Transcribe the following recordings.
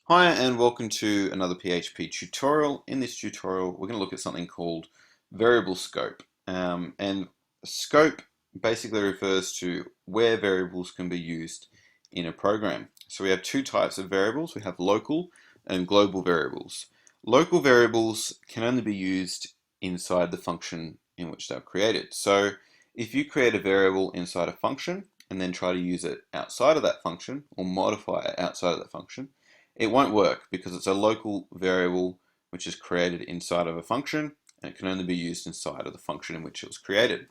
Hi and welcome to another PHP tutorial. In this tutorial we're going to look at something called variable scope. And scope basically refers to where variables can be used in a program. So we have two types of variables. We have local and global variables. Local variables can only be used inside the function in which they're created. So if you create a variable inside a function and then try to use it outside of that function or modify it outside of that function, it won't work because it's a local variable which is created inside of a function and it can only be used inside of the function in which it was created.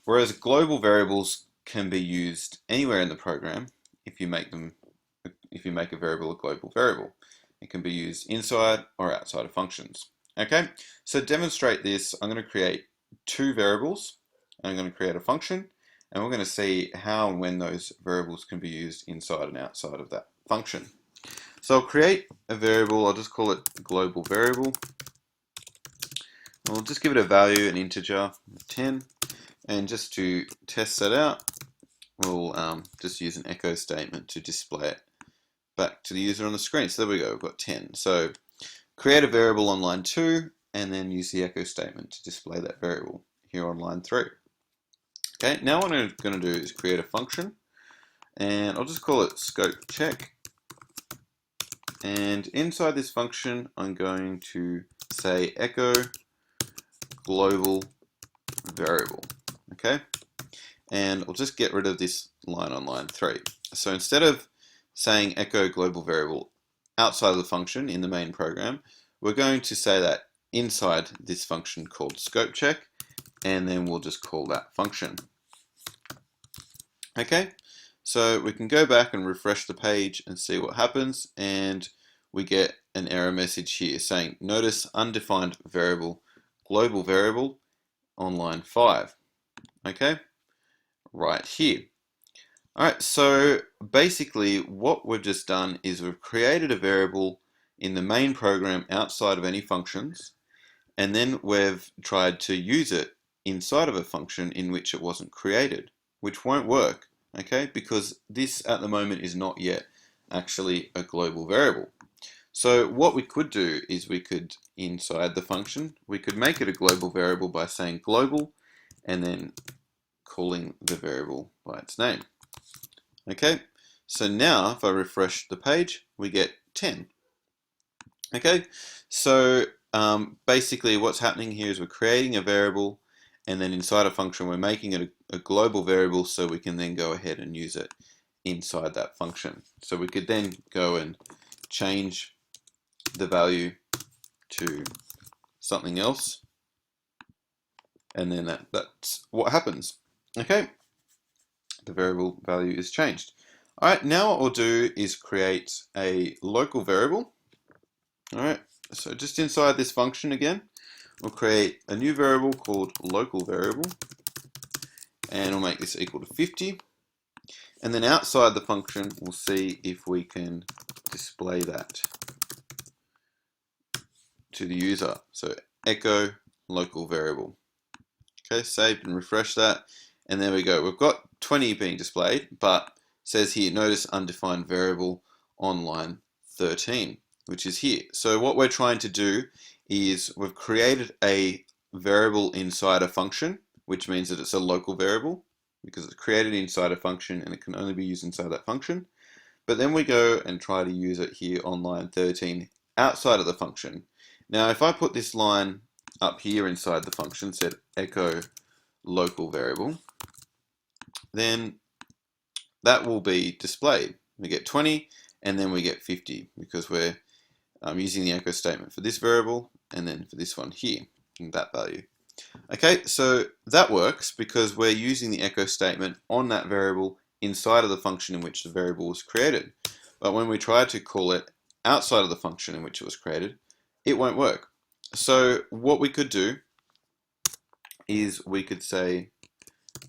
Whereas global variables can be used anywhere in the program if you make a variable a global variable. It can be used inside or outside of functions. Okay, so to demonstrate this, I'm going to create two variables. I'm going to create a function, and we're going to see how and when those variables can be used inside and outside of that function. So I'll create a variable, I'll just call it global variable. We'll just give it a value, an integer, 10, and just to test that out, we'll just use an echo statement to display it back to the user on the screen. So there we go, we've got 10. So create a variable on line 2, and then use the echo statement to display that variable here on line 3. Okay, now what I'm going to do is create a function, and I'll just call it scope check. And inside this function, I'm going to say echo global variable, okay? And I'll just get rid of this line on line 3. So instead of saying echo global variable outside of the function in the main program, we're going to say that inside this function called scope check, and then we'll just call that function. Okay, so we can go back and refresh the page and see what happens, and we get an error message here saying notice undefined variable global variable on line 5. Okay, right here. Alright, so basically what we've just done is we've created a variable in the main program outside of any functions, and then we've tried to use it inside of a function in which it wasn't created, which won't work, okay, because this at the moment is not yet actually a global variable. So what we could do is we could, inside the function, we could make it a global variable by saying global and then calling the variable by its name. Okay, so now if I refresh the page, we get 10. Okay, so basically what's happening here is we're creating a variable, and then inside a function we're making it a global variable so we can then go ahead and use it inside that function. So we could then go and change the value to something else, and then that's what happens. Okay, the variable value is changed. Alright, now what we'll do is create a local variable. Alright, so just inside this function again, we'll create a new variable called local variable, and we'll make this equal to 50. And then outside the function, we'll see if we can display that to the user. So echo local variable. Okay, save and refresh that, and there we go. We've got 20 being displayed, but it says here, notice undefined variable on line 13, which is here. So what we're trying to do is we've created a variable inside a function, which means that it's a local variable because it's created inside a function and it can only be used inside that function. But then we go and try to use it here on line 13 outside of the function. Now if I put this line up here inside the function, said echo local variable, then that will be displayed. We get 20 and then we get 50 because we're using the echo statement for this variable and then for this one here, that value. Okay, so that works because we're using the echo statement on that variable inside of the function in which the variable was created. But when we try to call it outside of the function in which it was created, it won't work. So what we could do is we could say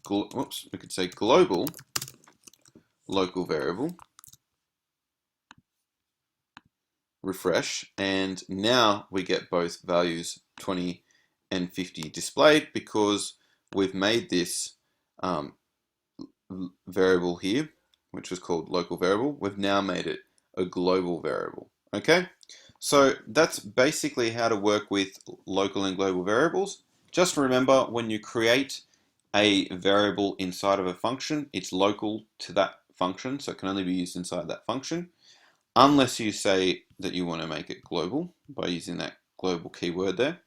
global local variable, refresh, and now we get both values 20 and 50 displayed because we've made this variable here, which was called local variable, we've now made it a global variable. Okay, so that's basically how to work with local and global variables. Just remember, when you create a variable inside of a function, it's local to that function, so it can only be used inside that function, unless you say that you want to make it global by using that global keyword there.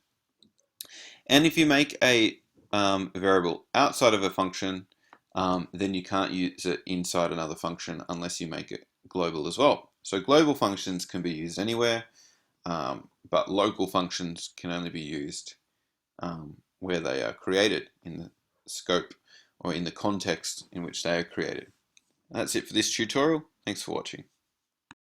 And if you make a variable outside of a function, then you can't use it inside another function unless you make it global as well. So global functions can be used anywhere, but local functions can only be used where they are created in the scope or in the context in which they are created. That's it for this tutorial. Thanks for watching.